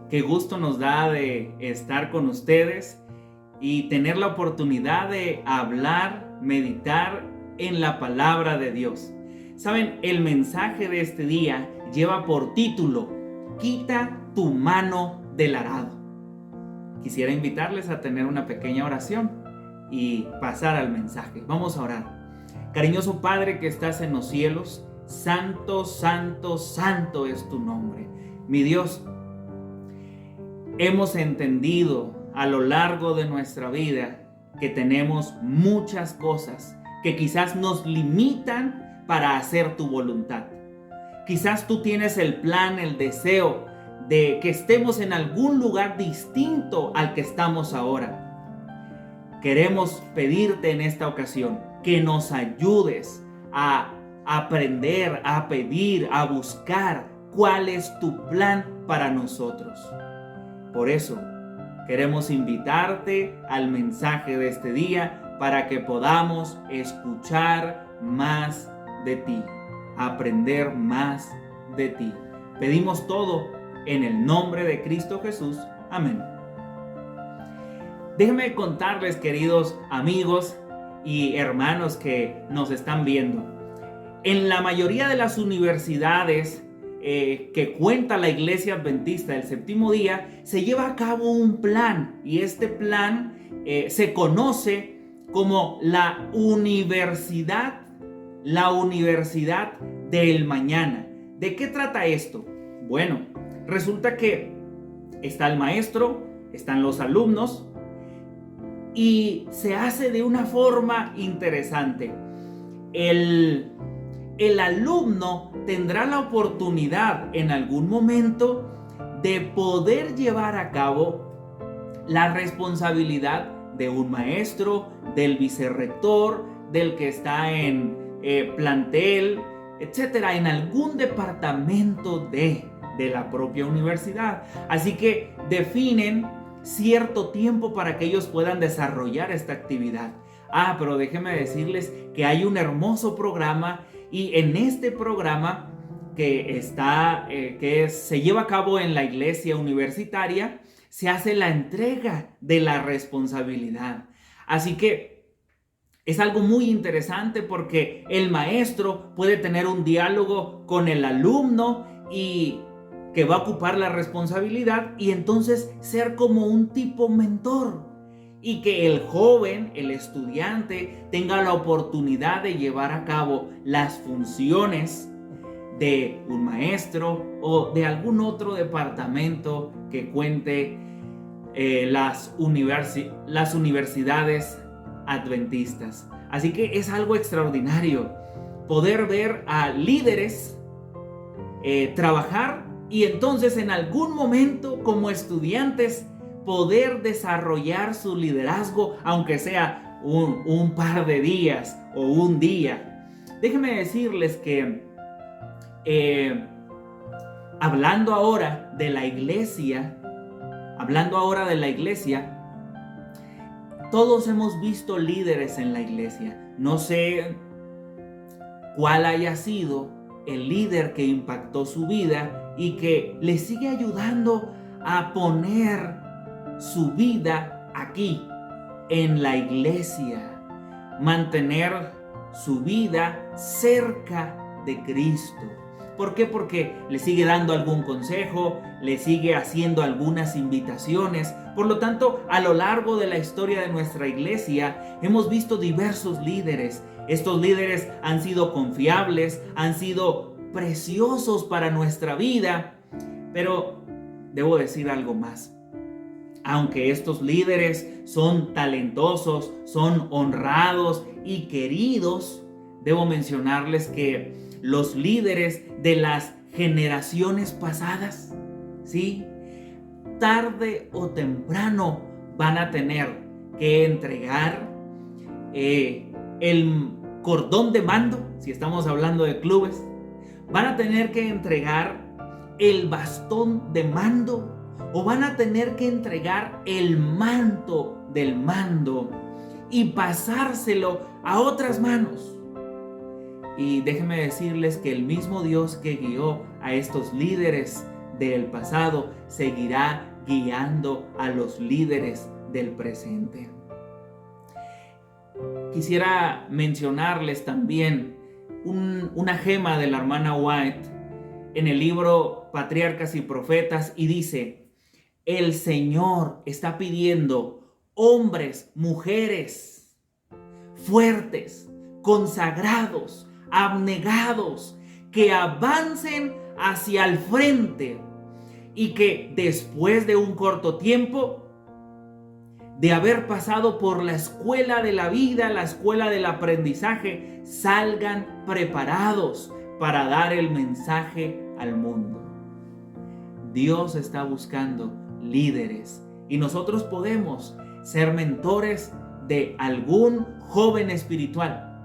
Qué gusto nos da de estar con ustedes y tener la oportunidad de hablar, meditar en la palabra de Dios. Saben, el mensaje de este día lleva por título: Quita tu mano del arado. Quisiera invitarles a tener una pequeña oración y pasar al mensaje. Vamos a orar. Cariñoso Padre que estás en los cielos, santo, santo, santo es tu nombre. Mi Dios, hemos entendido a lo largo de nuestra vida que tenemos muchas cosas que quizás nos limitan para hacer tu voluntad. Quizás tú tienes el plan, el deseo de que estemos en algún lugar distinto al que estamos ahora. Queremos pedirte en esta ocasión que nos ayudes a aprender, a pedir, a buscar cuál es tu plan para nosotros. Por eso, queremos invitarte al mensaje de este día para que podamos escuchar más de ti, aprender más de ti. Pedimos todo en el nombre de Cristo Jesús. Amén. Déjenme contarles, queridos amigos y hermanos que nos están viendo. En la mayoría de las universidades que cuenta la Iglesia Adventista del Séptimo Día, se lleva a cabo un plan, y este plan se conoce como la universidad del mañana. ¿De qué trata esto? Bueno, resulta que está el maestro, están los alumnos, y se hace de una forma interesante. El alumno tendrá la oportunidad en algún momento de poder llevar a cabo la responsabilidad de un maestro, del vicerrector, del que está en plantel, etcétera, en algún departamento de la propia universidad. Así que definen cierto tiempo para que ellos puedan desarrollar esta actividad. Pero déjenme decirles que hay un hermoso programa, y en este programa se lleva a cabo en la iglesia universitaria, se hace la entrega de la responsabilidad. Así que es algo muy interesante porque el maestro puede tener un diálogo con el alumno y que va a ocupar la responsabilidad, y entonces ser como un tipo mentor, y que el joven, el estudiante, tenga la oportunidad de llevar a cabo las funciones de un maestro o de algún otro departamento que cuente las universidades adventistas. Así que es algo extraordinario poder ver a líderes trabajar, y entonces en algún momento como estudiantes poder desarrollar su liderazgo, aunque sea un par de días o un día. Déjenme decirles que hablando ahora de la iglesia, todos hemos visto líderes en la iglesia. No sé cuál haya sido el líder que impactó su vida y que le sigue ayudando a poner su vida aquí en la iglesia, mantener su vida cerca de Cristo. ¿Por qué? Porque le sigue dando algún consejo, le sigue haciendo algunas invitaciones. Por lo tanto, a lo largo de la historia de nuestra iglesia hemos visto diversos líderes. Estos líderes han sido confiables, han sido preciosos para nuestra vida, pero debo decir algo más. Aunque estos líderes son talentosos, son honrados y queridos, debo mencionarles que los líderes de las generaciones pasadas, ¿sí?, tarde o temprano van a tener que entregar el cordón de mando, si estamos hablando de clubes, van a tener que entregar el bastón de mando, o van a tener que entregar el manto del mando y pasárselo a otras manos. Y déjenme decirles que el mismo Dios que guió a estos líderes del pasado seguirá guiando a los líderes del presente. Quisiera mencionarles también una gema de la hermana White en el libro Patriarcas y Profetas, y dice: el Señor está pidiendo hombres, mujeres fuertes, consagrados, abnegados, que avancen hacia el frente y que después de un corto tiempo de haber pasado por la escuela de la vida, la escuela del aprendizaje, salgan preparados para dar el mensaje al mundo. Dios está buscando líderes y nosotros podemos ser mentores de algún joven espiritual,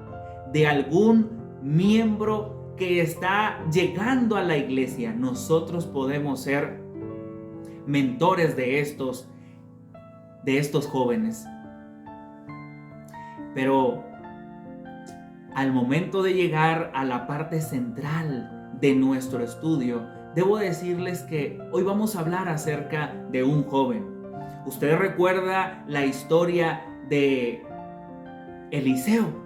de algún miembro que está llegando a la iglesia. Nosotros podemos ser mentores de estos jóvenes. Pero al momento de llegar a la parte central de nuestro estudio, debo decirles que hoy vamos a hablar acerca de un joven. Usted recuerda la historia de Eliseo.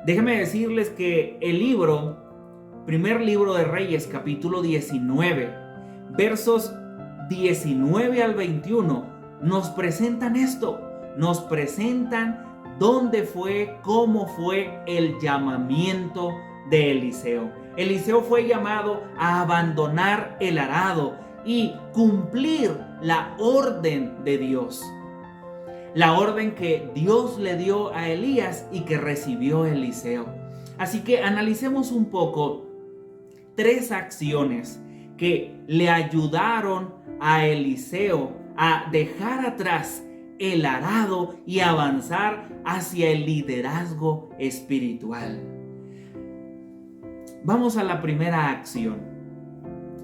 Déjenme decirles que el primer libro de Reyes, capítulo 19, versos 19 al 21, nos presentan esto. Nos presentan dónde fue, cómo fue el llamamiento de Eliseo. Eliseo fue llamado a abandonar el arado y cumplir la orden de Dios. La orden que Dios le dio a Elías y que recibió Eliseo. Así que analicemos un poco 3 acciones que le ayudaron a Eliseo a dejar atrás el arado y avanzar hacia el liderazgo espiritual. Vamos a la primera acción.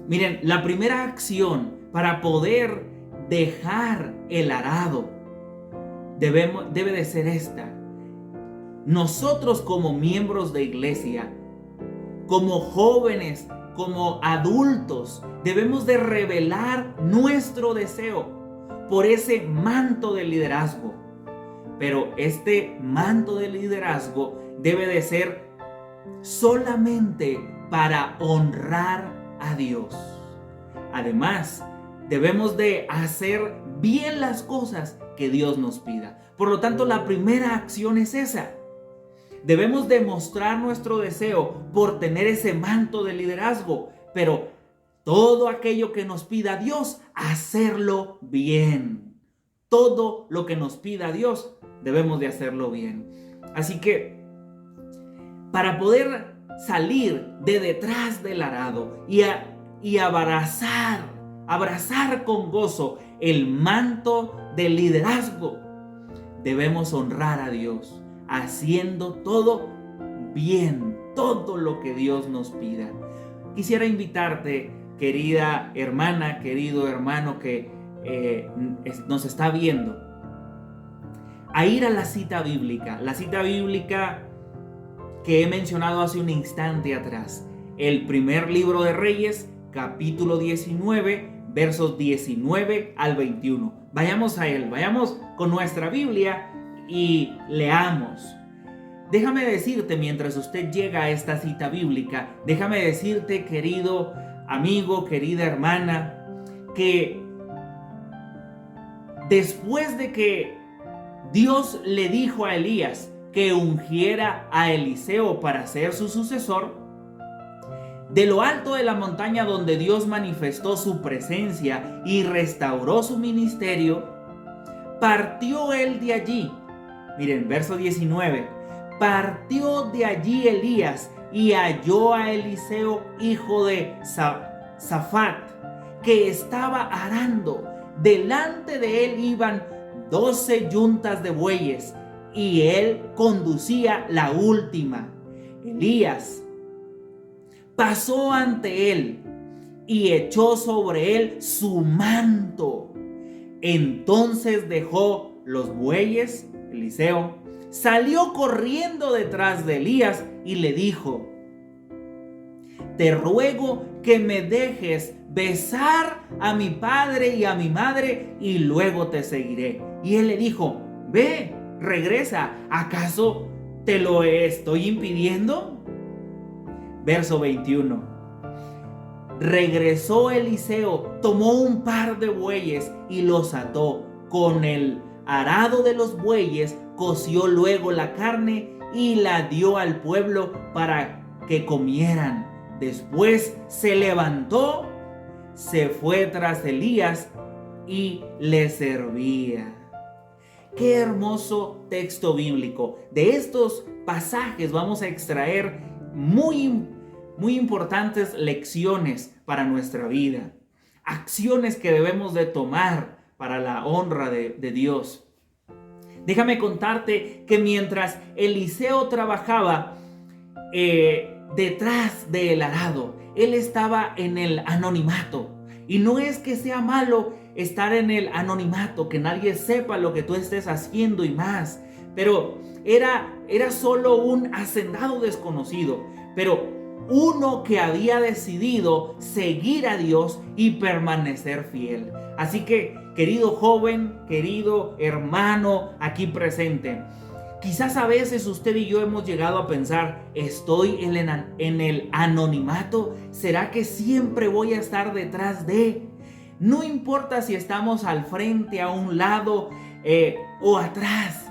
Miren, la primera acción para poder dejar el arado debe de ser esta. Nosotros como miembros de iglesia, como jóvenes, como adultos, debemos de revelar nuestro deseo por ese manto de liderazgo. Pero este manto de liderazgo debe de ser solamente para honrar a Dios. Además, debemos de hacer bien las cosas que Dios nos pida. Por lo tanto, la primera acción es esa. Debemos demostrar nuestro deseo por tener ese manto de liderazgo, pero todo aquello que nos pida Dios, hacerlo bien. Todo lo que nos pida Dios, debemos de hacerlo bien. Así que, para poder salir de detrás del arado y abrazar con gozo el manto del liderazgo, debemos honrar a Dios, haciendo todo bien, todo lo que Dios nos pida. Quisiera invitarte, querida hermana, querido hermano que nos está viendo, a ir a la cita bíblica que he mencionado hace un instante atrás. El primer libro de Reyes, capítulo 19, versos 19 al 21. Vayamos a él, vayamos con nuestra Biblia y leamos. Déjame decirte, mientras usted llega a esta cita bíblica, déjame decirte, querido amigo, querida hermana, que después de que Dios le dijo a Elías que ungiera a Eliseo para ser su sucesor, de lo alto de la montaña donde Dios manifestó su presencia y restauró su ministerio, partió él de allí. Miren, verso 19. Partió de allí Elías y halló a Eliseo, hijo de Safat, que estaba arando. Delante de él iban 12 yuntas de bueyes y él conducía la última. Elías pasó ante él y echó sobre él su manto. Entonces dejó los bueyes, Eliseo, salió corriendo detrás de Elías y le dijo: te ruego que me dejes besar a mi padre y a mi madre y luego te seguiré. Y él le dijo, ve, regresa, ¿acaso te lo estoy impidiendo? Verso 21. Regresó Eliseo, tomó un par de bueyes y los ató. Con el arado de los bueyes coció luego la carne y la dio al pueblo para que comieran. Después se levantó, se fue tras Elías y le servía. Qué hermoso texto bíblico. De estos pasajes vamos a extraer muy importantes lecciones para nuestra vida. Acciones que debemos de tomar para la honra de Dios. Déjame contarte que mientras Eliseo trabajaba detrás del arado, él estaba en el anonimato. Y no es que sea malo estar en el anonimato, que nadie sepa lo que tú estés haciendo y más. Pero era solo un hacendado desconocido. Pero uno que había decidido seguir a Dios y permanecer fiel. Así que, querido joven, querido hermano aquí presente, quizás a veces usted y yo hemos llegado a pensar, ¿estoy en el anonimato? ¿Será que siempre voy a estar detrás de? No importa si estamos al frente, a un lado o atrás.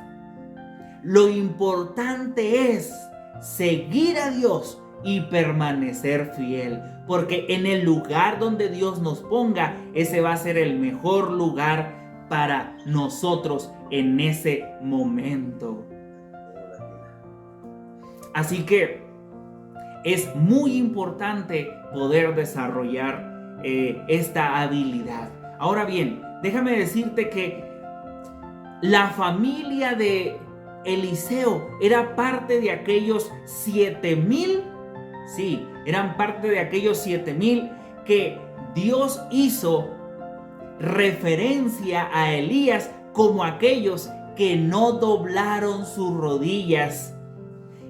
Lo importante es seguir a Dios y permanecer fiel, porque en el lugar donde Dios nos ponga, ese va a ser el mejor lugar para nosotros en ese momento. Así que es muy importante poder desarrollar esta habilidad. Ahora bien, déjame decirte que la familia de Eliseo era parte de aquellos 7,000. Sí, eran parte de aquellos 7,000 que Dios hizo referencia a Elías como aquellos que no doblaron sus rodillas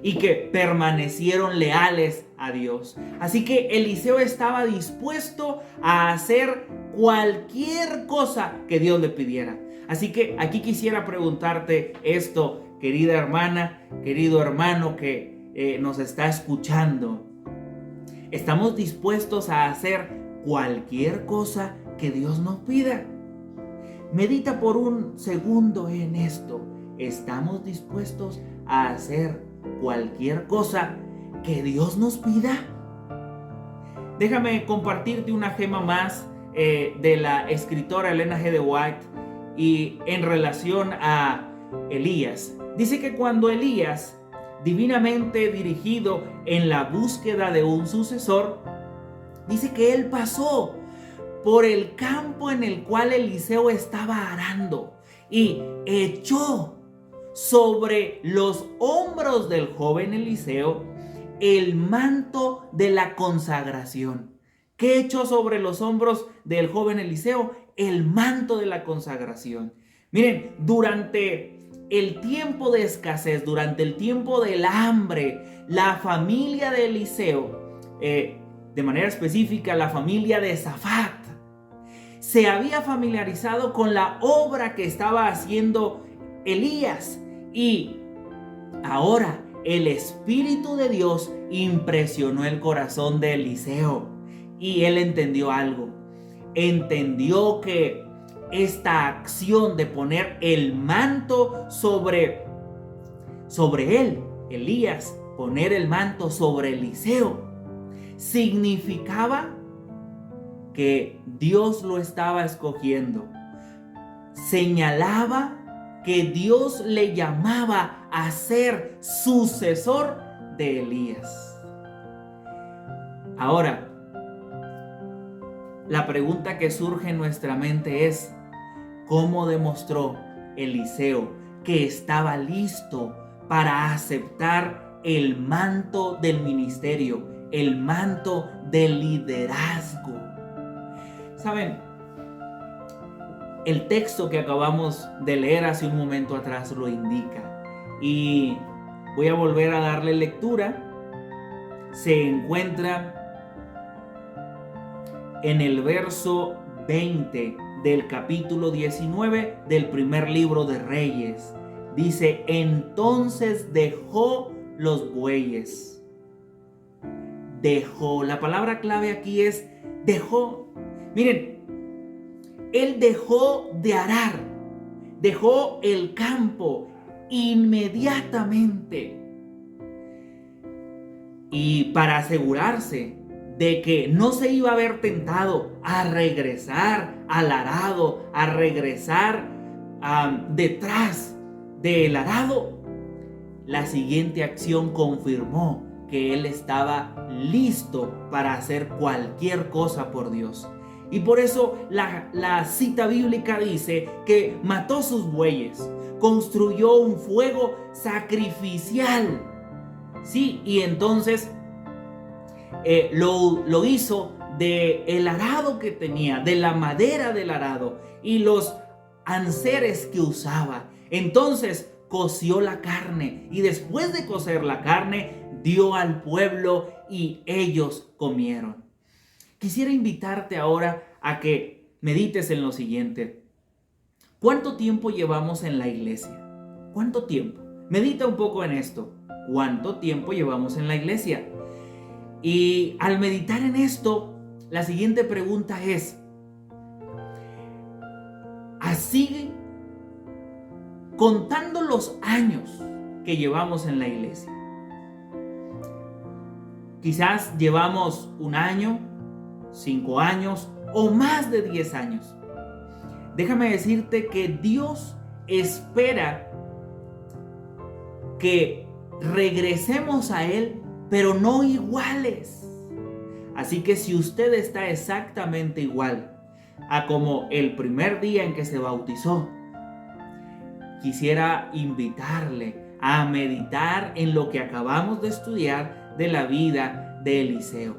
y que permanecieron leales a Dios. Así que Eliseo estaba dispuesto a hacer cualquier cosa que Dios le pidiera. Así que aquí quisiera preguntarte esto, querida hermana, querido hermano que nos está escuchando. ¿Estamos dispuestos a hacer cualquier cosa que Dios nos pida? Medita por un segundo en esto. ¿Estamos dispuestos a hacer cualquier cosa que Dios nos pida? Déjame compartirte una gema más de la escritora Ellen G. White y en relación a Elías. Dice que cuando Elías, divinamente dirigido en la búsqueda de un sucesor, dice que él pasó por el campo en el cual Eliseo estaba arando y echó sobre los hombros del joven Eliseo el manto de la consagración. ¿Qué echó sobre los hombros del joven Eliseo? El manto de la consagración. Miren, durante el tiempo de escasez, durante el tiempo del hambre, la familia de Eliseo, de manera específica la familia de Safat, se había familiarizado con la obra que estaba haciendo Elías. Y ahora el Espíritu de Dios impresionó el corazón de Eliseo. Y él entendió algo. Entendió que esta acción de poner el manto sobre él, Elías, poner el manto sobre Eliseo, significaba que Dios lo estaba escogiendo. Señalaba que Dios le llamaba a ser sucesor de Elías. Ahora, la pregunta que surge en nuestra mente es: ¿cómo demostró Eliseo que estaba listo para aceptar el manto del ministerio, el manto del liderazgo? ¿Saben? El texto que acabamos de leer hace un momento atrás lo indica. Y voy a volver a darle lectura. Se encuentra en el verso 20 del capítulo 19 del primer libro de Reyes. Dice: entonces dejó los bueyes. Dejó. La palabra clave aquí es dejó. Miren, él dejó de arar, dejó el campo inmediatamente. Y para asegurarse de que no se iba a ver tentado a regresar al arado, a regresar detrás del arado, la siguiente acción confirmó que él estaba listo para hacer cualquier cosa por Dios. Y por eso la cita bíblica dice que mató sus bueyes, construyó un fuego sacrificial. Sí, y entonces lo hizo del arado que tenía, de la madera del arado y los enseres que usaba. Entonces coció la carne y después de cocer la carne dio al pueblo y ellos comieron. Quisiera invitarte ahora a que medites en lo siguiente. ¿Cuánto tiempo llevamos en la iglesia? ¿Cuánto tiempo? Medita un poco en esto. ¿Cuánto tiempo llevamos en la iglesia? Y al meditar en esto, la siguiente pregunta es: así, contando los años que llevamos en la iglesia, quizás llevamos 1 año, 5 años o más de 10 años. Déjame decirte que Dios espera que regresemos a Él, pero no iguales. Así que si usted está exactamente igual a como el primer día en que se bautizó, quisiera invitarle a meditar en lo que acabamos de estudiar de la vida de Eliseo.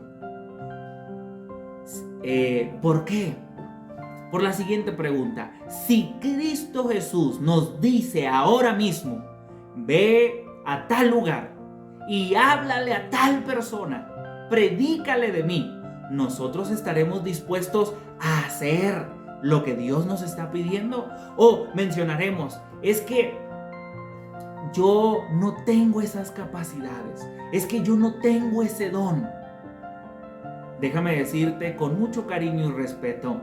¿Por qué? Por la siguiente pregunta: si Cristo Jesús nos dice ahora mismo, ve a tal lugar y háblale a tal persona, predícale de mí, ¿nosotros estaremos dispuestos a hacer lo que Dios nos está pidiendo? O mencionaremos: es que yo no tengo esas capacidades, es que yo no tengo ese don. Déjame decirte con mucho cariño y respeto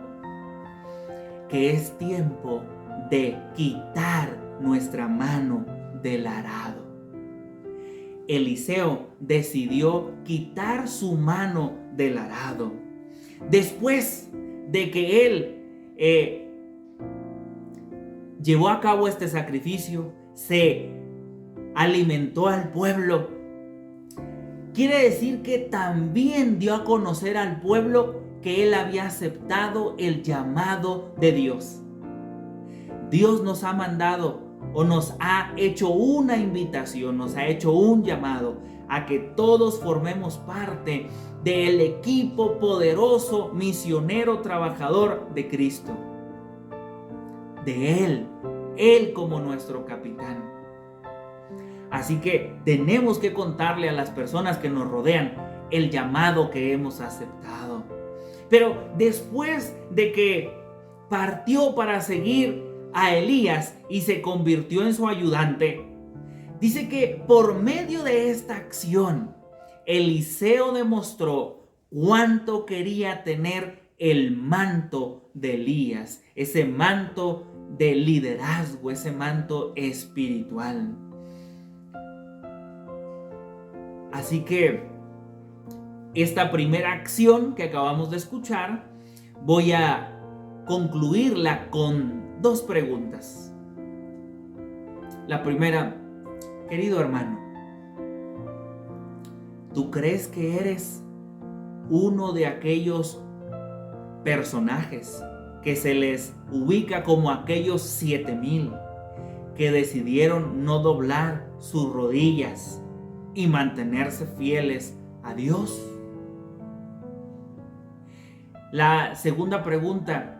que es tiempo de quitar nuestra mano del arado. Eliseo decidió quitar su mano del arado. Después de que él llevó a cabo este sacrificio, se alimentó al pueblo. Quiere decir que también dio a conocer al pueblo que él había aceptado el llamado de Dios. Dios nos ha mandado o nos ha hecho una invitación, nos ha hecho un llamado a que todos formemos parte del equipo poderoso, misionero, trabajador de Cristo. De Él como nuestro capitán. Así que tenemos que contarle a las personas que nos rodean el llamado que hemos aceptado. Pero después de que partió para seguir a Elías y se convirtió en su ayudante, dice que por medio de esta acción, Eliseo demostró cuánto quería tener el manto de Elías, ese manto de liderazgo, ese manto espiritual. Así que esta primera acción que acabamos de escuchar, voy a concluirla con 2 preguntas. La primera: querido hermano, ¿tú crees que eres uno de aquellos personajes que se les ubica como aquellos 7,000 que decidieron no doblar sus rodillas y mantenerse fieles a Dios? La segunda pregunta: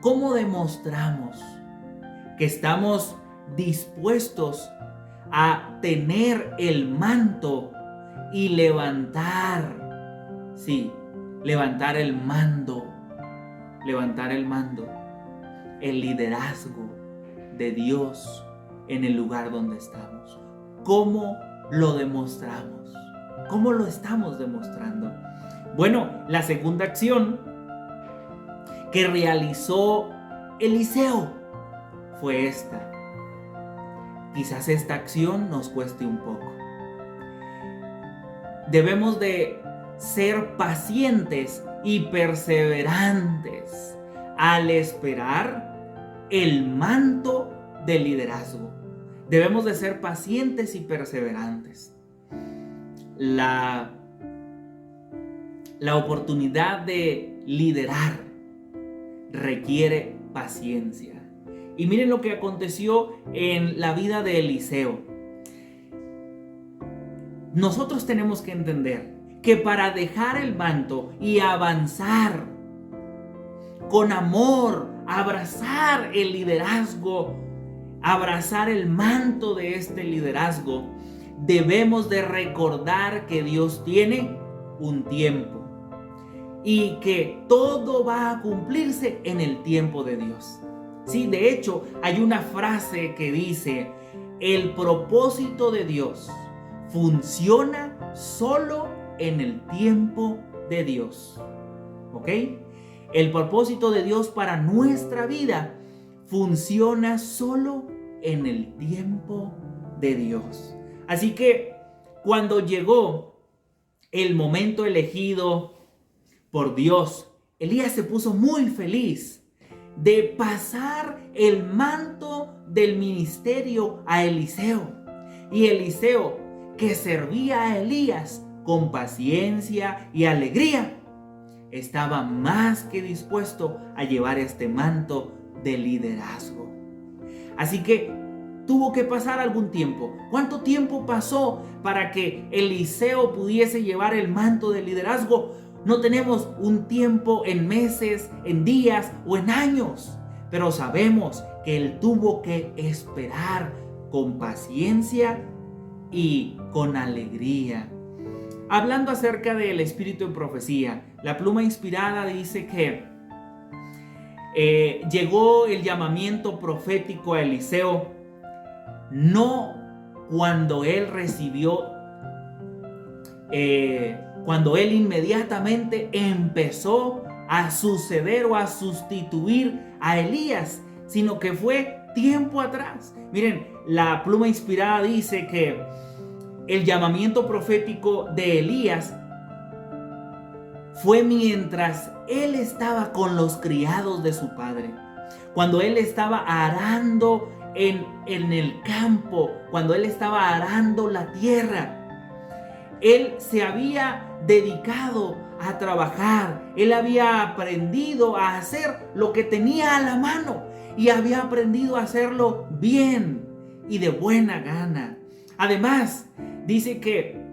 ¿cómo demostramos que estamos dispuestos a tener el manto y levantar levantar el mando, el liderazgo de Dios en el lugar donde estamos. ¿Cómo lo demostramos? ¿Cómo lo estamos demostrando? Bueno, la segunda acción que realizó Eliseo fue esta. Quizás esta acción nos cueste un poco. Debemos de ser pacientes y perseverantes al esperar el manto de liderazgo. Debemos de ser pacientes y perseverantes. La oportunidad de liderar requiere paciencia. Y miren lo que aconteció en la vida de Eliseo. Nosotros tenemos que entender que para dejar el manto y avanzar con amor, abrazar el liderazgo, abrazar el manto de este liderazgo, debemos de recordar que Dios tiene un tiempo y que todo va a cumplirse en el tiempo de Dios. Sí, de hecho, hay una frase que dice: el propósito de Dios funciona solo en el tiempo de Dios. ¿Ok? El propósito de Dios para nuestra vida funciona solo en el tiempo de Dios. Así que cuando llegó el momento elegido por Dios, Elías se puso muy feliz de pasar el manto del ministerio a Eliseo. Y Eliseo, que servía a Elías con paciencia y alegría, estaba más que dispuesto a llevar este manto de liderazgo. Así que tuvo que pasar algún tiempo. ¿Cuánto tiempo pasó para que Eliseo pudiese llevar el manto de liderazgo? No tenemos un tiempo en meses, en días o en años, pero sabemos que él tuvo que esperar con paciencia y con alegría. Hablando acerca del espíritu de profecía, la pluma inspirada dice que llegó el llamamiento profético a Eliseo no cuando él recibió, cuando él inmediatamente empezó a suceder o a sustituir a Elías, sino que fue tiempo atrás. Miren, la pluma inspirada dice que el llamamiento profético de Elías fue mientras él estaba con los criados de su padre, cuando él estaba arando en el campo, cuando él estaba arando la tierra. Él se había dedicado a trabajar, él había aprendido a hacer lo que tenía a la mano y había aprendido a hacerlo bien y de buena gana. Además, dice que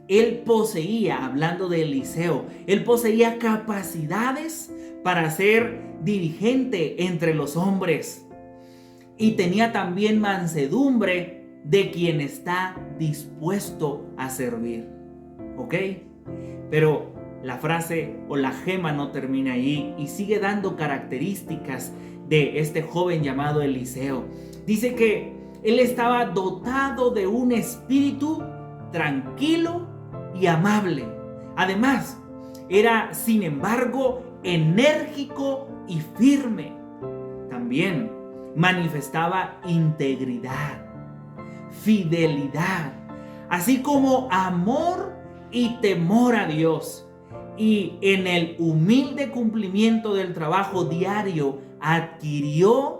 él poseía, hablando de Eliseo, él poseía capacidades para ser dirigente entre los hombres y tenía también mansedumbre de quien está dispuesto a servir. ¿Ok? Pero la frase o la gema no termina ahí y sigue dando características de este joven llamado Eliseo. Dice que él estaba dotado de un espíritu tranquilo y amable. Además, era, sin embargo, enérgico y firme. También manifestaba integridad, fidelidad, así como amor y temor a Dios. Y en el humilde cumplimiento del trabajo diario adquirió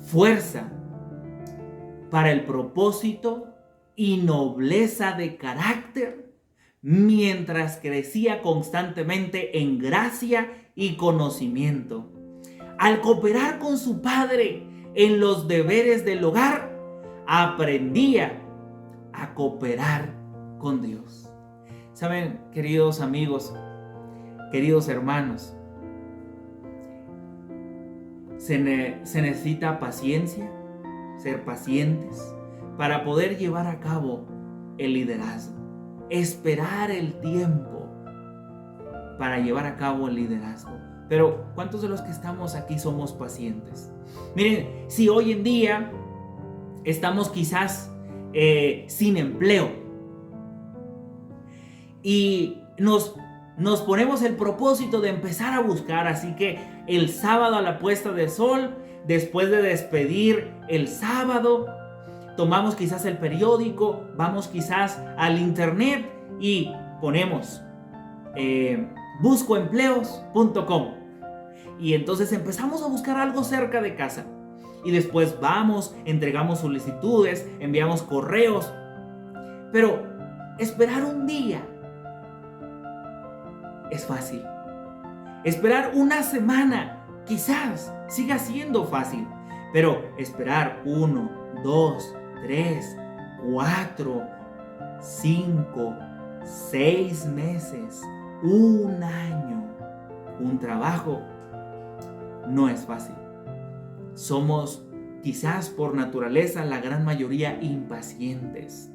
fuerza para el propósito y nobleza de carácter, mientras crecía constantemente en gracia y conocimiento. Al cooperar con su padre en los deberes del hogar, aprendía a cooperar con Dios. Saben, queridos amigos, queridos hermanos, se necesita paciencia, ser pacientes para poder llevar a cabo el liderazgo, esperar el tiempo para llevar a cabo el liderazgo. Pero ¿cuántos de los que estamos aquí somos pacientes? Miren, si hoy en día estamos quizás sin empleo y nos ponemos el propósito de empezar a buscar, así que el sábado a la puesta de sol, después de despedir el sábado, tomamos quizás el periódico, vamos quizás al internet y ponemos buscoempleos.com y entonces empezamos a buscar algo cerca de casa y después vamos, entregamos solicitudes, enviamos correos, pero esperar un día es fácil. Esperar una semana quizás siga siendo fácil, pero esperar 1, 2, 3, 4, 5, 6 meses, un año, un trabajo, no es fácil. Somos quizás por naturaleza la gran mayoría impacientes.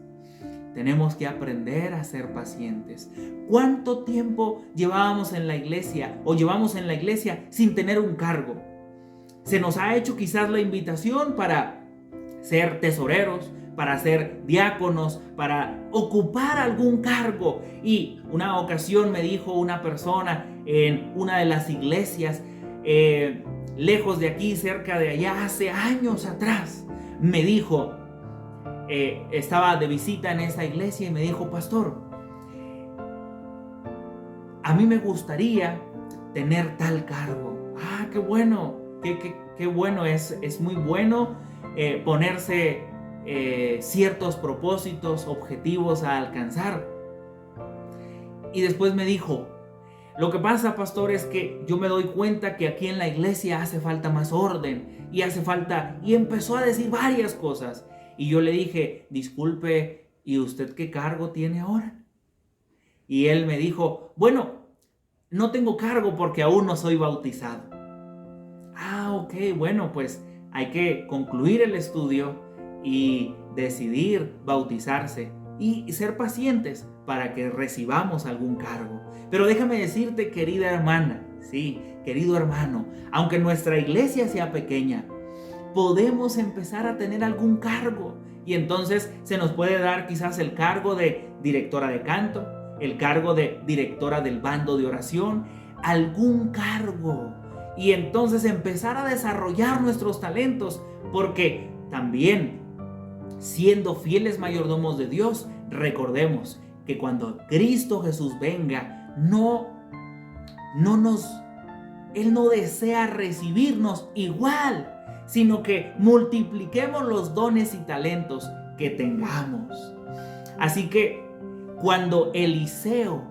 Tenemos que aprender a ser pacientes. ¿Cuánto tiempo llevamos en la iglesia sin tener un cargo? Se nos ha hecho quizás la invitación para ser tesoreros, para ser diáconos, para ocupar algún cargo. Y una ocasión me dijo una persona en una de las iglesias, lejos de aquí, cerca de allá, hace años atrás, me dijo, estaba de visita en esa iglesia y me dijo: pastor, a mí me gustaría tener tal cargo. Ah, qué bueno, qué bueno, es muy bueno ponerse ciertos propósitos, objetivos a alcanzar. Y después me dijo: lo que pasa, pastor, es que yo me doy cuenta que aquí en la iglesia hace falta más orden y hace falta... Y empezó a decir varias cosas. Y yo le dije: disculpe, ¿y usted qué cargo tiene ahora? Y él me dijo: bueno, no tengo cargo porque aún no soy bautizado. Ah, ok, bueno, pues hay que concluir el estudio y decidir bautizarse y ser pacientes para que recibamos algún cargo. Pero déjame decirte, querida hermana, sí, querido hermano, aunque nuestra iglesia sea pequeña, podemos empezar a tener algún cargo. Y entonces se nos puede dar quizás el cargo de directora de canto, el cargo de directora del bando de oración, algún cargo. Y entonces empezar a desarrollar nuestros talentos, porque también, siendo fieles mayordomos de Dios, recordemos que cuando Cristo Jesús venga, Él no desea recibirnos igual, sino que multipliquemos los dones y talentos que tengamos. Así que cuando Eliseo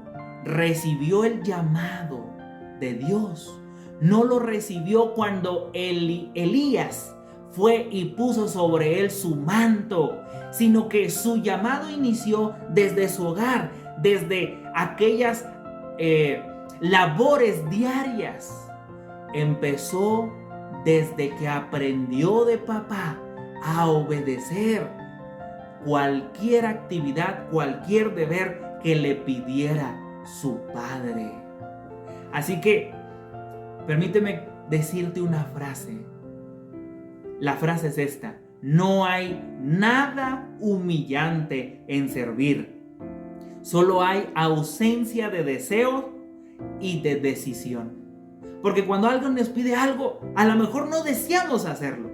recibió el llamado de Dios, no lo recibió cuando Elías fue y puso sobre él su manto, sino que su llamado inició desde su hogar, desde aquellas labores diarias. Empezó desde que aprendió de papá a obedecer cualquier actividad, cualquier deber que le pidiera su padre. Así que permíteme decirte una frase. La frase es esta: no hay nada humillante en servir. Solo hay ausencia de deseo y de decisión. Porque cuando alguien nos pide algo, a lo mejor no deseamos hacerlo.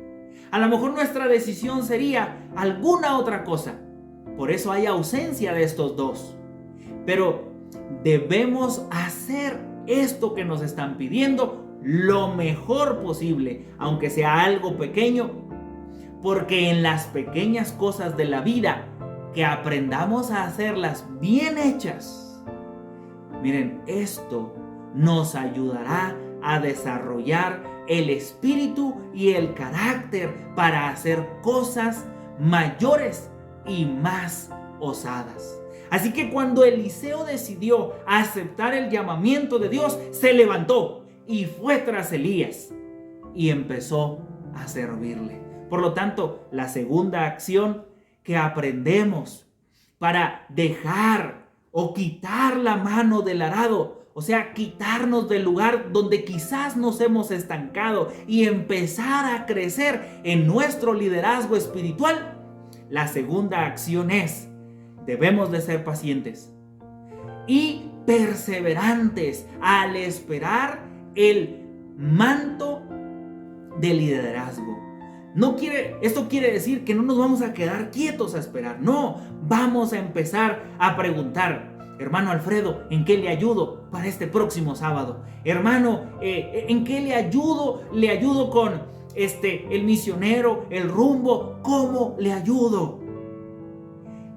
A lo mejor nuestra decisión sería alguna otra cosa. Por eso hay ausencia de estos dos. Pero debemos hacer esto que nos están pidiendo lo mejor posible, aunque sea algo pequeño, porque en las pequeñas cosas de la vida, que aprendamos a hacerlas bien hechas, miren, esto nos ayudará a desarrollar el espíritu y el carácter para hacer cosas mayores y más osadas. Así que cuando Eliseo decidió aceptar el llamamiento de Dios, se levantó y fue tras Elías y empezó a servirle. Por lo tanto, la segunda acción que aprendemos para dejar o quitar la mano del arado O sea, quitarnos del lugar donde quizás nos hemos estancado y empezar a crecer en nuestro liderazgo espiritual. La segunda acción es, debemos de ser pacientes y perseverantes al esperar el manto de liderazgo. Esto quiere decir que no nos vamos a quedar quietos a esperar. No, vamos a empezar a preguntar: hermano Alfredo, ¿en qué le ayudo para este próximo sábado? Hermano, ¿en qué le ayudo? Le ayudo con el misionero, el rumbo. ¿Cómo le ayudo?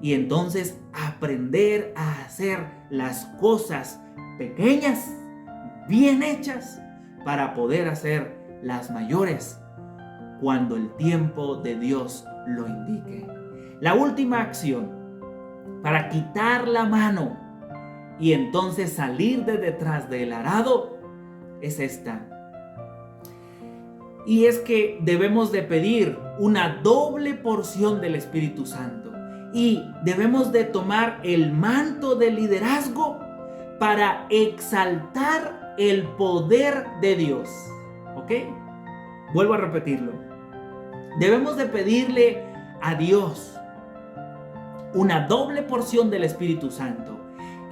Y entonces aprender a hacer las cosas pequeñas, bien hechas, para poder hacer las mayores cuando el tiempo de Dios lo indique. La última acción para quitar la mano y entonces salir de detrás del arado es esta. Y es que debemos de pedir una doble porción del Espíritu Santo y debemos de tomar el manto de liderazgo para exaltar el poder de Dios. ¿Ok? Vuelvo a repetirlo. Debemos de pedirle a Dios una doble porción del Espíritu Santo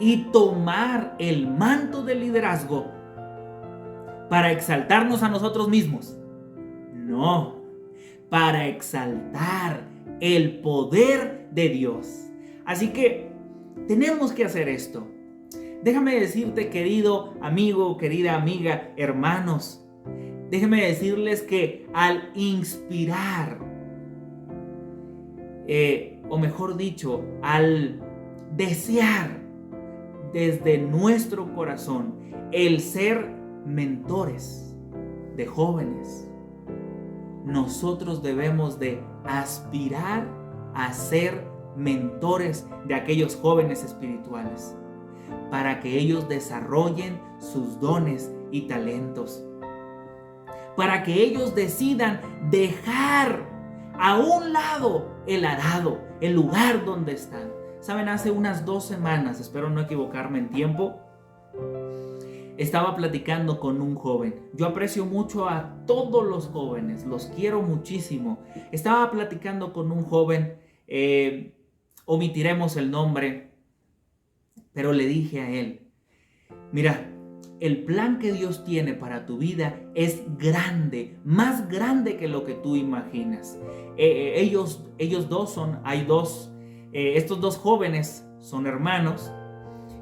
y tomar el manto de liderazgo para exaltarnos a nosotros mismos. No, para exaltar el poder de Dios. Así que tenemos que hacer esto. Déjame decirte, querido amigo, querida amiga, hermanos, déjenme decirles que al inspirar, o mejor dicho, al desear desde nuestro corazón el ser mentores de jóvenes, nosotros debemos de aspirar a ser mentores de aquellos jóvenes espirituales para que ellos desarrollen sus dones y talentos, para que ellos decidan dejar a un lado el arado, el lugar donde están. Saben, hace unas 2 semanas, espero no equivocarme en tiempo, estaba platicando con un joven. Yo aprecio mucho a todos los jóvenes, los quiero muchísimo. Estaba platicando con un joven, omitiremos el nombre, pero le dije a él: mira, el plan que Dios tiene para tu vida es grande, más grande que lo que tú imaginas. Ellos dos son, estos dos jóvenes son hermanos.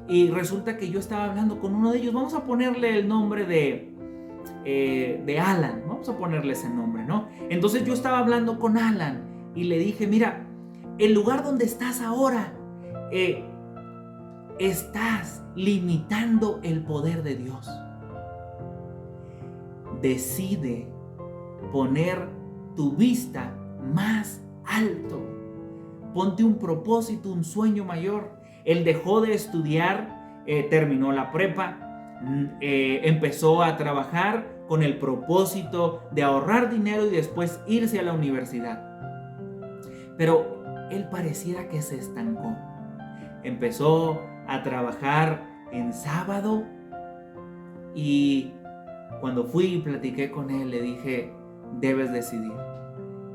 Y resulta que yo estaba hablando con uno de ellos. Vamos a ponerle el nombre de Alan. Vamos a ponerle ese nombre, ¿no? Entonces yo estaba hablando con Alan y le dije: mira, el lugar donde estás ahora, estás limitando el poder de Dios. Decide poner tu vista más alto. Ponte un propósito, un sueño mayor. Él dejó de estudiar, terminó la prepa, empezó a trabajar con el propósito de ahorrar dinero y después irse a la universidad. Pero él pareciera que se estancó. Empezó a trabajar en sábado y cuando fui y platiqué con él, le dije: debes decidir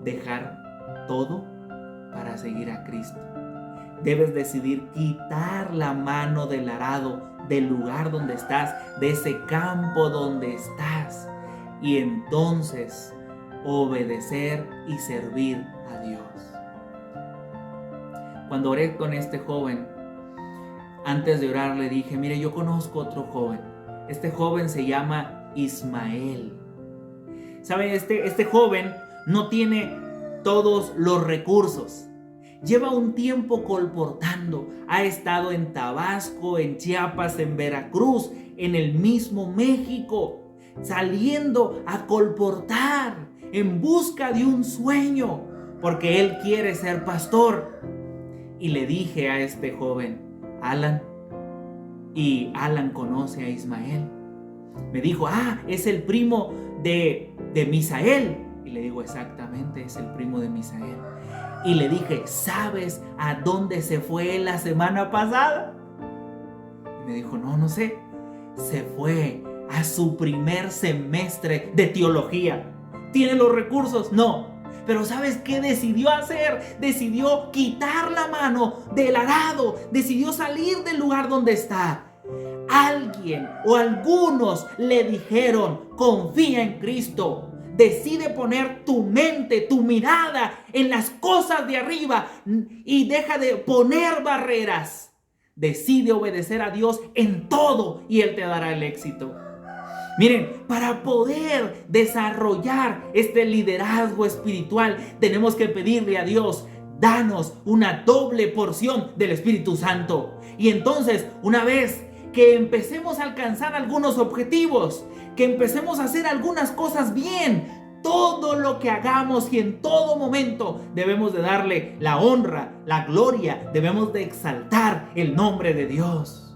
dejar todo para seguir a Cristo. Debes decidir quitar la mano del arado, del lugar donde estás, de ese campo donde estás, y entonces obedecer y servir a Dios. Cuando oré con este joven, antes de orar le dije: mire, yo conozco otro joven. Este joven se llama Ismael. ¿Sabe? Este joven no tiene todos los recursos. Lleva un tiempo colportando. Ha estado en Tabasco, en Chiapas, en Veracruz, en el mismo México, saliendo a colportar en busca de un sueño, porque él quiere ser pastor. Y le dije a este joven: Alan, y Alan conoce a Ismael. Me dijo: es el primo de Misael. Y le digo: exactamente, es el primo de Misael. Y le dije: ¿sabes a dónde se fue la semana pasada? Y me dijo: no sé. se fue a su primer semestre de teología. ¿Tiene los recursos? No. Pero ¿sabes qué decidió hacer? Decidió quitar la mano del arado. Decidió salir del lugar donde está. Alguien o algunos le dijeron: confía en Cristo. Decide poner tu mente, tu mirada en las cosas de arriba y deja de poner barreras. Decide obedecer a Dios en todo y Él te dará el éxito. Miren, para poder desarrollar este liderazgo espiritual, tenemos que pedirle a Dios: danos una doble porción del Espíritu Santo. Y entonces, una vez que empecemos a alcanzar algunos objetivos, que empecemos a hacer algunas cosas bien, todo lo que hagamos y en todo momento debemos de darle la honra, la gloria, debemos de exaltar el nombre de Dios.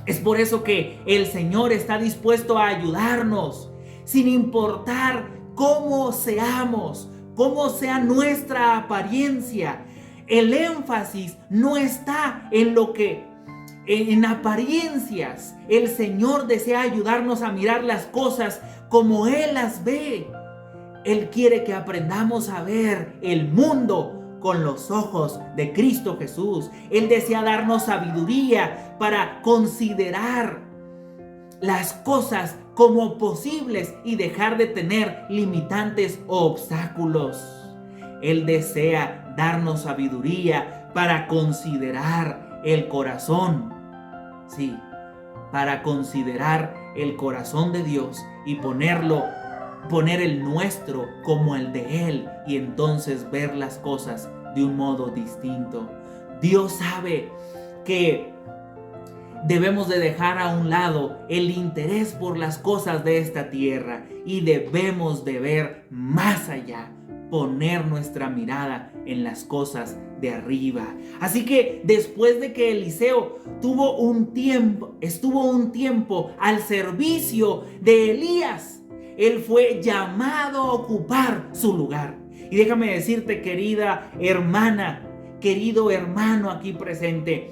Es por eso que el Señor está dispuesto a ayudarnos, sin importar cómo seamos, cómo sea nuestra apariencia. El énfasis no está en apariencias. El Señor desea ayudarnos a mirar las cosas como Él las ve. Él quiere que aprendamos a ver el mundo con los ojos de Cristo Jesús. Él desea darnos sabiduría para considerar las cosas como posibles y dejar de tener limitantes o obstáculos. Él desea darnos sabiduría para considerar el corazón. Sí, para considerar el corazón de Dios y poner el nuestro como el de Él, y entonces ver las cosas de un modo distinto. Dios sabe que debemos de dejar a un lado el interés por las cosas de esta tierra y debemos de ver más allá, poner nuestra mirada en las cosas de arriba. Así que después de que Eliseo estuvo un tiempo al servicio de Elías, él fue llamado a ocupar su lugar. Y déjame decirte, querida hermana, querido hermano aquí presente,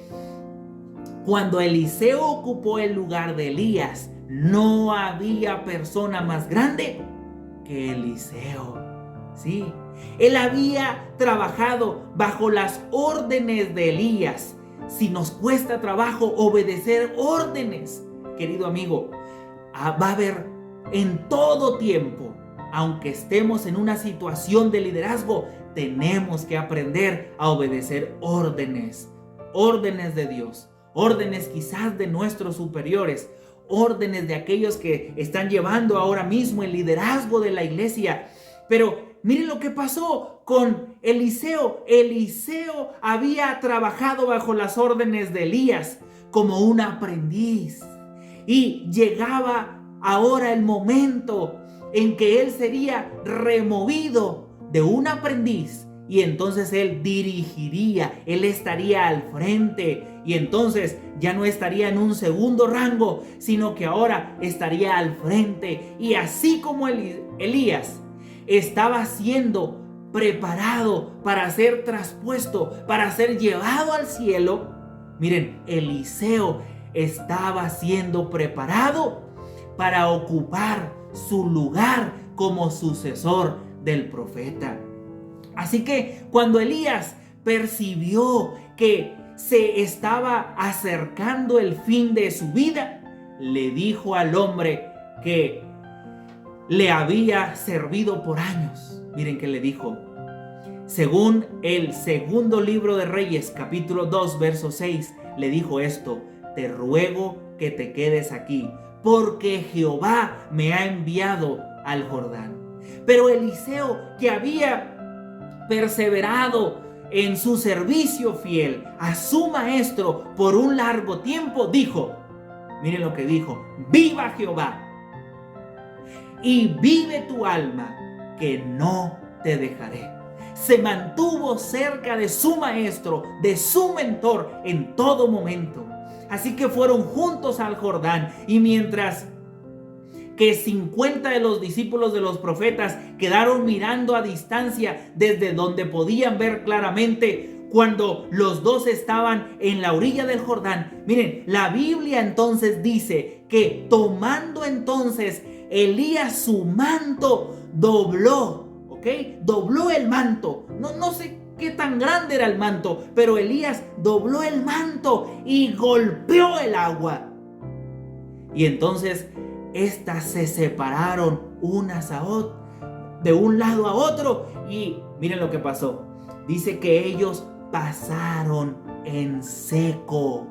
cuando Eliseo ocupó el lugar de Elías, no había persona más grande que Eliseo. Sí, él había trabajado bajo las órdenes de Elías. Si nos cuesta trabajo obedecer órdenes, querido amigo, va a haber en todo tiempo, aunque estemos en una situación de liderazgo, tenemos que aprender a obedecer órdenes de Dios, órdenes quizás de nuestros superiores, órdenes de aquellos que están llevando ahora mismo el liderazgo de la iglesia. Pero miren lo que pasó con Eliseo. Eliseo había trabajado bajo las órdenes de Elías como un aprendiz, y llegaba ahora el momento en que él sería removido de un aprendiz, y entonces él dirigiría, él estaría al frente, y entonces ya no estaría en un segundo rango, sino que ahora estaría al frente. Y así como Elías estaba siendo preparado para ser traspuesto, para ser llevado al cielo, miren, Eliseo estaba siendo preparado para ocupar su lugar como sucesor del profeta. Así que cuando Elías percibió que se estaba acercando el fin de su vida, le dijo al hombre que le había servido por años. Miren qué le dijo. Según el segundo libro de Reyes, capítulo 2, verso 6, le dijo esto: te ruego que te quedes aquí, porque Jehová me ha enviado al Jordán. Pero Eliseo, que había perseverado en su servicio fiel a su maestro por un largo tiempo, dijo, miren lo que dijo: viva Jehová y vive tu alma, que no te dejaré. Se mantuvo cerca de su maestro, de su mentor en todo momento. Así que fueron juntos al Jordán, y mientras que 50 de los discípulos de los profetas quedaron mirando a distancia desde donde podían ver claramente, cuando los dos estaban en la orilla del Jordán, miren, la Biblia entonces dice que tomando entonces Elías su manto, dobló, ¿ok? Dobló el manto. No sé qué tan grande era el manto, pero Elías dobló el manto y golpeó el agua. Y entonces estas se separaron unas a otras, de un lado a otro. Y miren lo que pasó. Dice que ellos pasaron en seco.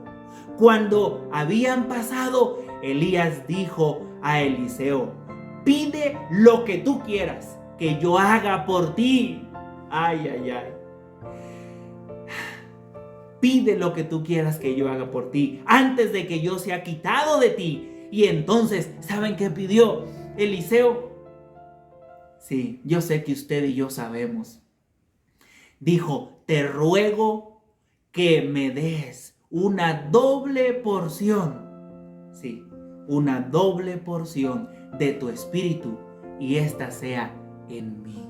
Cuando habían pasado, Elías dijo a Eliseo: pide lo que tú quieras que yo haga por ti. Ay, ay, ay. Pide lo que tú quieras que yo haga por ti antes de que yo sea quitado de ti. Y entonces, ¿saben qué pidió Eliseo? Sí, yo sé que usted y yo sabemos. Dijo: te ruego que me des una doble porción. Sí, una doble porción de tu espíritu, y esta sea en mí.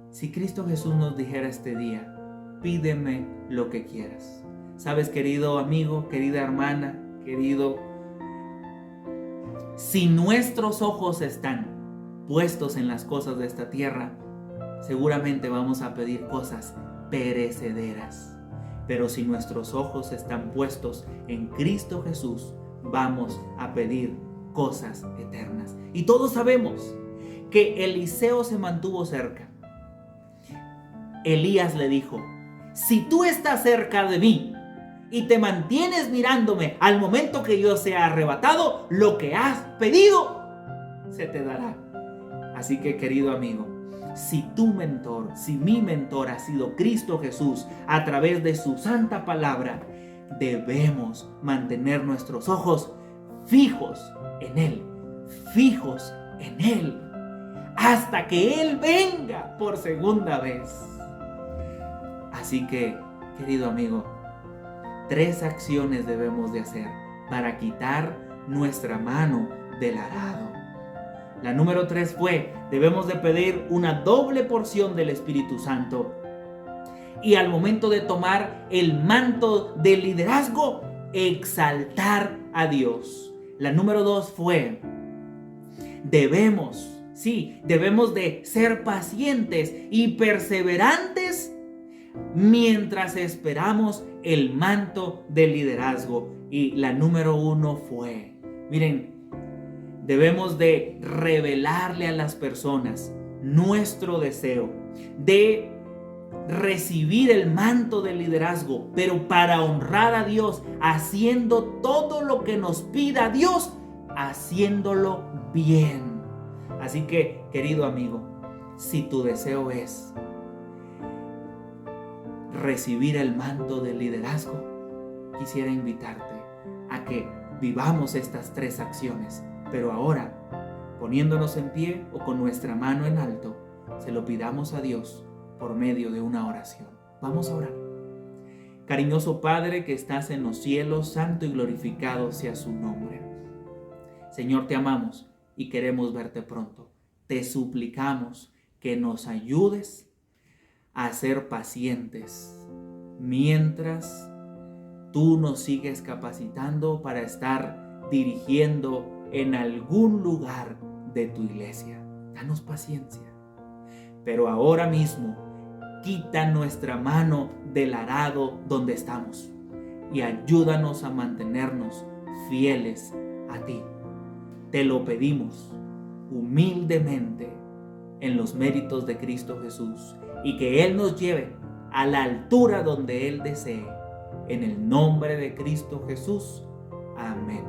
Si Cristo Jesús nos dijera este día: pídeme lo que quieras. Sabes, querido amigo, querida hermana, querido, si nuestros ojos están puestos en las cosas de esta tierra, seguramente vamos a pedir cosas perecederas. Pero si nuestros ojos están puestos en Cristo Jesús, vamos a pedir cosas eternas. Y todos sabemos que Eliseo se mantuvo cerca. Elías le dijo: si tú estás cerca de mí y te mantienes mirándome al momento que yo sea arrebatado, lo que has pedido se te dará. Así que, querido amigo, si tu mentor, si mi mentor ha sido Cristo Jesús a través de su santa palabra, debemos mantener nuestros ojos fijos en Él, hasta que Él venga por segunda vez. Así que, querido amigo, 3 acciones debemos de hacer para quitar nuestra mano del arado. La número 3 fue: debemos de pedir una doble porción del Espíritu Santo. Y al momento de tomar el manto del liderazgo, exaltar a Dios. La número 2 fue: debemos de ser pacientes y perseverantes mientras esperamos el manto del liderazgo. Y la número 1 fue, miren, debemos de revelarle a las personas nuestro deseo de recibir el manto del liderazgo, pero para honrar a Dios, haciendo todo lo que nos pida Dios, haciéndolo bien. Así que, querido amigo, si tu deseo es recibir el manto del liderazgo, quisiera invitarte a que vivamos estas 3 acciones, pero ahora, poniéndonos en pie o con nuestra mano en alto, se lo pidamos a Dios por medio de una oración. Vamos a orar. Cariñoso Padre que estás en los cielos, santo y glorificado sea su nombre. Señor, te amamos y queremos verte pronto. Te suplicamos que nos ayudes a ser pacientes mientras tú nos sigues capacitando para estar dirigiendo en algún lugar de tu iglesia. Danos paciencia. Pero ahora mismo, quita nuestra mano del arado donde estamos y ayúdanos a mantenernos fieles a ti. Te lo pedimos humildemente en los méritos de Cristo Jesús, y que Él nos lleve a la altura donde Él desee. En el nombre de Cristo Jesús. Amén.